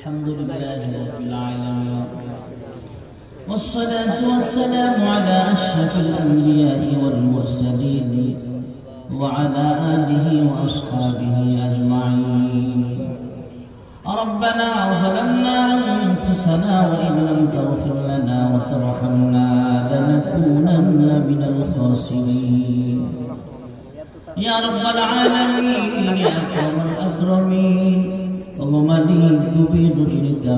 الحمد لله رب العالمين والصلاة والسلام على أشرف الأنبياء والمرسلين وعلى آله وأصحابه أجمعين. ربنا ظلمنا أنفسنا وإن لم تغفر لنا وترحمنا لنكونن من الخاسرين. يا رب العالمين يا أكرم الأكرمين ومالك بيدك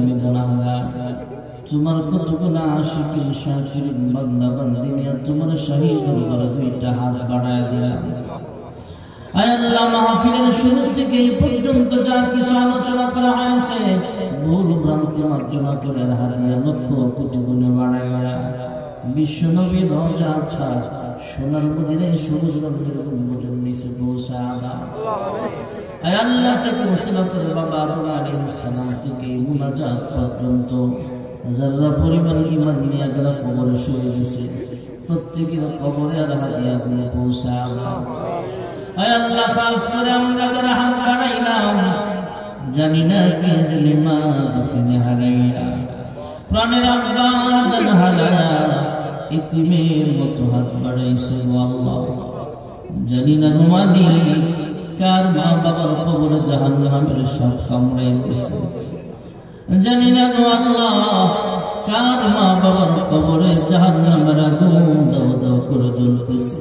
من গুনাহগার তোমার কতগুলো আশিকিন শাকিরিন বান্দা বান্দিনিয়া তোমার শহীদ করে দুইটা হাত বাড়ায় দিলাম। আয় আল্লাহ, মাহফিলের শুরু থেকে এই পর্যন্ত যা কিছু আলোচনা করা হয়েছে ভুল ভ্রান্তি মার্জনা করে হাদিয়া লক্ষ কোটি গুণে বাড়ায় বিশ্ব নবীর রওজা আছা সোনার মদিনে সবুজ রঙের গুণের নিচে পৌঁছা দাও। আয় আল্লাহ, তাকে ওসিলা করে বাবা আদম আলাইহিস সালাম থেকে মুনাজাত পর্যন্ত যারা পরিমাণ ঈমান নিয়ে যারা কবরে শুয়ে গেছে প্রত্যেকের কবরে আর হাদিয়া গুলো পৌঁছা দাও। আয় আল্লাহ, খাস করে আমরা যারা হাত বাড়াইলাম জানি না কে জানি মা দফিনে হারাইয়া প্রাণের আব্বা জান হারায়া ইতিমের মতো হাত বাড়াইছে গো আল্লাহ, জানি না ঘুমানি কার মা বাবার কবরে জাহান্নামের সাপ কামড়াই দিছে, জানি না গো আল্লাহ কার মা বাবার কবরে জাহান্নামের আগুন দাও দাও করে জ্বলতেছে।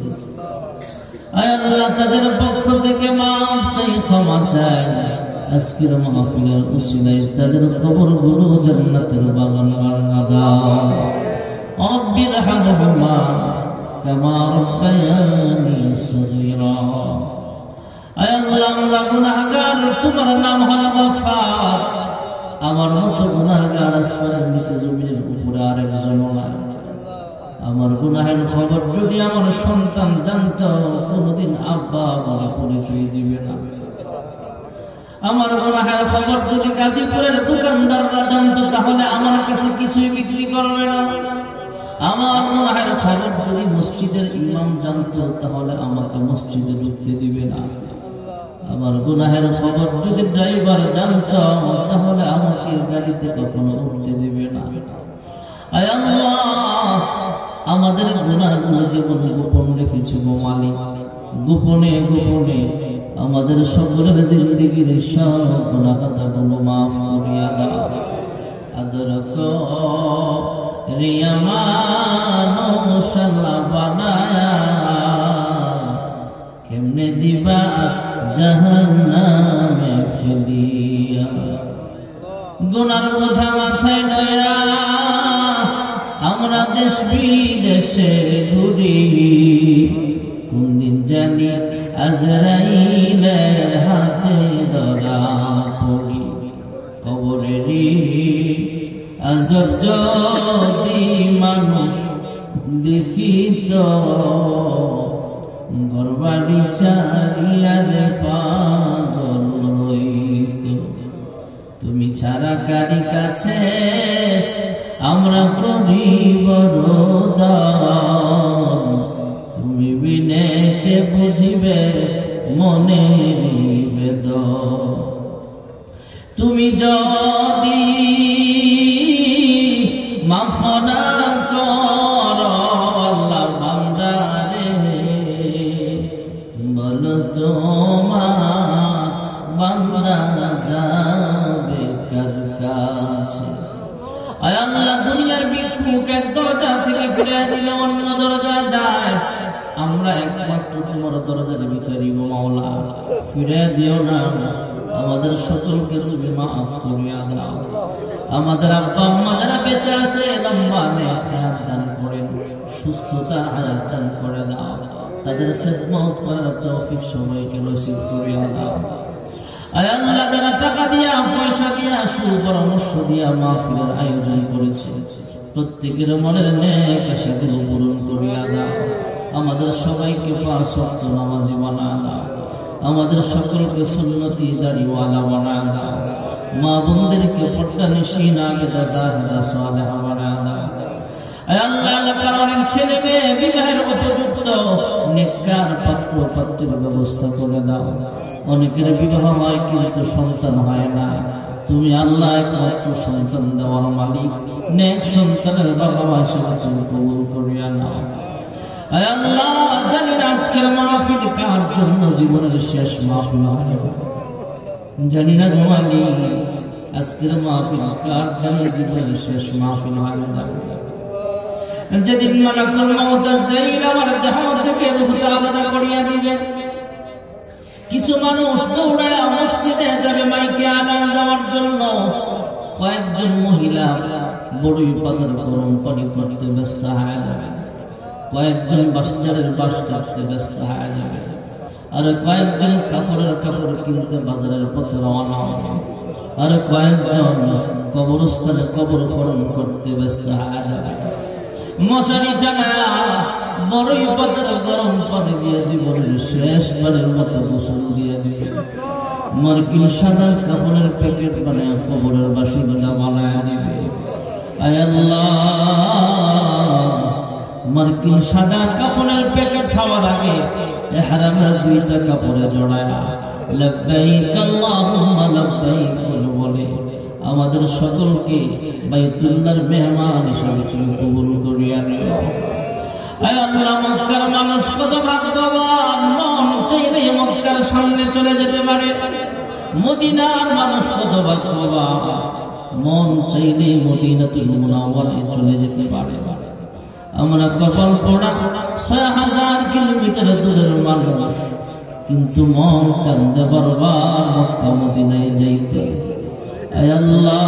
আয় আল্লাহ, তাদের পক্ষ থেকে মাফ চাই, ক্ষমা চাই। আজকের মাহফিলের উসিলায় তাদের কবরগুলো জান্নাতের বাগান বানায়া দাও। রব্বিরহামহুমা কামা রাব্বায়ানি সগীরা। আয় আল্লাহ, আমরা গুনাহগার, তোমার নাম হলো গফফার। আমার মতো গুনাহগার আসমানের নিচে জমিনের উপরে আরেকজন নাই। আমার গুনাহের খবর যদি আমার সন্তান জানতো কোনদিন আব্বা আমাকে পরিচয় দিবে না। আমার গুনাহের খবর যদি গাজীপুরের দোকানদাররা জানতো তাহলে আমার কাছে কিছুই বিক্রি করবে না। আমার গুনাহের খবর যদি মসজিদের ইমাম জানতো তাহলে আমাকে মসজিদে ঢুকতে দিবে না। আমার গুনাহের খবর যদি ড্রাইভার জানতো তাহলে আমাকে গাড়িতে কখনো উঠতে দিবে না। আয় আল্লাহ, আমাদের গুনাহগুলো জীবনে গোপন রেখেছি গো মালিক, গোপনে গোপনে আমাদের সকলের জিন্দেগির সব গুনাহ খাতাগুলো মাফ করিয়া দাও। আদর করিয়া মানুষাল্লাহ বানায়া কেমনে দিবা জাহান্নামে ফেলিয়া। গুনার বোঝা মাথায় লয়া আমরা দেশ বিদেশে ঘুরি, কোন দিন জানি আজরাইলের হাতে ধরা পড়ি। কবরেরই আজব যদি মানুষ দেখিত ঘরবাড়ি ছাড়িয়ারে পাগল হইত। তুমি ছাড়া কারি কাছে আমরা করি বড় দান, তুমি বিনে কে বুঝিবে মনের বেদন। তুমি যদি মাফ না করো আল্লাহ বান্দারে, বলো তোমার বান্দা যাবে কার কাছে। আয় আল্লাহ, দুনিয়ার ভিক্ষুক এক দরজা থেকে ফিরে দিলে অন্য দরজা যায়, আমরা একমাত্র তোমার দরজার ভিখারি গো মাওলা, ফিরে দিও না। আমাদের সকলকে তুমি মাফ করিয়া দাও। আমাদের আব্বা আম্মা যারা বেঁচে আছে লম্বা নেক হায়াত দান করেন, সুস্থতা হায়াত দান করে দাও। তাদের খেদমত করার তৌফিক সবাইকে নসিব করিয়া দাও। আয় আল্লাহ, যারা টাকা দিয়া পয়সা দিয়া সুপরামর্শ দিয়া মাহফিলের আয়োজন করেছে প্রত্যেকের মনের নেক আশাগুলো পূরণ করিয়া দাও। আমাদের সবাইকে পাঁচ ওয়াক্ত নামাজি বানায়া দাও। আমাদের সকলকে সুন্নতি দাড়িওয়ালা বানায়া দাও। মা বোনদেরকে পর্দানিশীন আবেদা জাহেদা সালেহা বানায়া দাও। আয় আল্লাহ, এলাকার অনেক ছেলে মেয়ে বিবাহের উপযুক্ত নেককার পাত্র পাত্রীর ব্যবস্থা করে দাও। অনেকের বিবাহ হয় কিন্তু সন্তান হয় না, তুমি আল্লাহ একমাত্র সন্তান দেওয়ার মালিক, নেক সন্তানের বাবা মা হিসেবে তুমি কবুল করিয়া নাও। আয় আল্লাহ, জানি না আজকের মাহফিল কার জন্য জীবনের শেষ মাহফিল হবে, জানি না ঘুমালি আজকের মাহফিল কার জানি জীবনের শেষ মাহফিল হয়ে যাবে। যেদিন মালাকুল মউত আজরাইল আমার দেহ থেকে রূহটা আলাদা করিয়া দিবেন, কিছু মানুষ দৌড়ায়া মসজিদে যাবে মাইকে আলান দেওয়ার জন্য। কয়েকজন মহিলা বড়ই পাতার গরম পানি করতে ব্যস্ত হয়ে যাবে, কয়েকজন বাসচারের বাস কাটতে ব্যস্ত হয়ে যাবে, আর কয়েকজন কাপড়ের কাপড় কিনতে বাজারের পথে রওনা হবে, আর কয়েকজন কবরস্থানে কবর খনন করতে ব্যস্ত হয়ে যাবে। মশারি চালায়া বড়ই পাতার গরম পানি দিয়ে জীবনের শেষবারের মতো গোসল দিয়ে দিবে। মার্কিন সাদা কাপড়ের প্যাকেট বানায় কবরের বাসিন্দা বানায় দিবে। আয় আল্লাহ, মার্কিন সাদা কাপড়ের প্যাকেট খাওয়ার আগে ইহরামের দুইটা কাপড়ে জড়ায়া লাব্বাইক আল্লাহুম্মা লাব্বাইক বলে আমাদের সকলকে বাইতুল্লাহর মেহমান হিসেবে তুমি কবুল করিয়া নিও। আয় আল্লাহ, মক্কার মানুষ কত ভাগ্যবান, মন চাইলে মক্কার সামনে চলে যেতে পারে। মদিনার মানুষ কত ভাগ্যবান, মন চাইলে মদিনাতুল মুনাওয়ারায় চলে যেতে পারে। আমরা কপাল পোড়া ৬০০০ কিলোমিটার দূরের মানুষ, কিন্তু মন কান্দে বারবার মক্কা মদিনায় যাইতে। আয় আল্লাহ,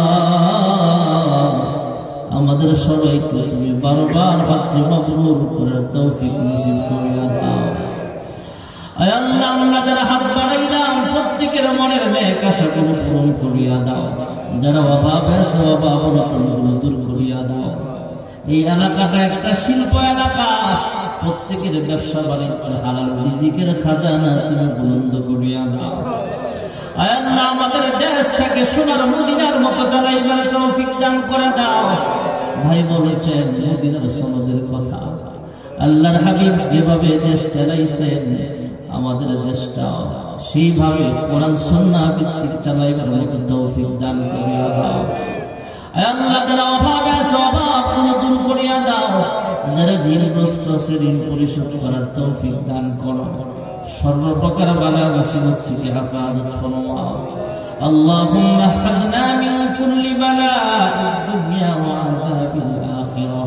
আমাদের সবাইকে তুমি বারবার হজ্জে মাবরুর করার তৌফিক নসিব করিয়া দাও। আয় আল্লাহ, আমরা যারা হাত বাড়াইলাম প্রত্যেকের মনের নেক আশাগুলো পূরণ করিয়া দাও। যারা অভাব আছে অভাব অনটনগুলো দূর করিয়া দাও। এই এলাকাটা একটা শিল্প এলাকা, প্রত্যেকের ব্যবসা বাণিজ্য হালাল রিজিকের খাজানা তুমি বুলন্দ করিয়া দাও। আয় আল্লাহ, আমাদের দেশটাকে সোনার মদিনার মতো চালাইবার তৌফিক দান করে দাও। ভাই বলেছেন মদিনার সমাজের কথা, আল্লাহর হাবিব যেভাবে দেশ চালাইছেন আমাদের দেশটা সেইভাবে কোরআন সুন্নাহ ভিত্তিক চালাইবার মতো তৌফিক দান করিয়া দাও। আয় আল্লাহ, যারা অভাবে আছে অভাবগুলো দূর করিয়া দাও। যারা ঋণগ্রস্ত আছে ঋণ পরিশোধ করার তৌফিক দান করো। সর্বপ্রকার বালা মুসিবত থেকে হেফাজত ফরমাও। اللهم احفظنا من كل بلاء الدنيا وعذاب الآخرة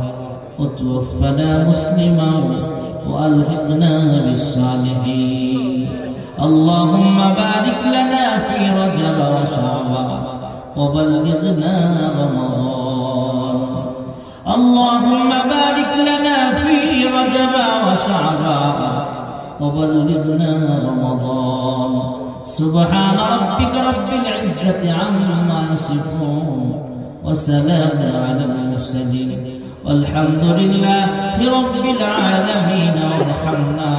وتوفنا مسلما وألحقنا بالصالحين. اللهم بارك لنا في رجب وشعبان وبلغنا رمضان. اللهم بارك لنا في رجب وشعبان وبلغنا رمضان. سبحان ربك رب العزة عما يصفون وسلام على المرسلين والحمد لله رب العالمين. وارحمنا